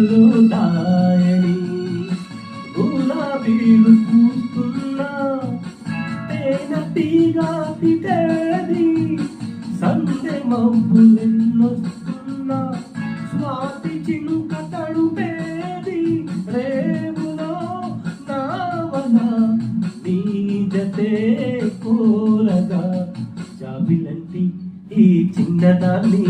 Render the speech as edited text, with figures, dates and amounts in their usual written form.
కళ్ళల్లో దాయని గులాబీలు పూస్తున్నా తేనెటీగా తిటేది సందె మబ్బులెన్నొస్తున్నా స్వాతి చినుక తడుపేది రేవులో నావన నీ జతే కోరగా జాబిలంటి ఈ చిన్నదాన్ని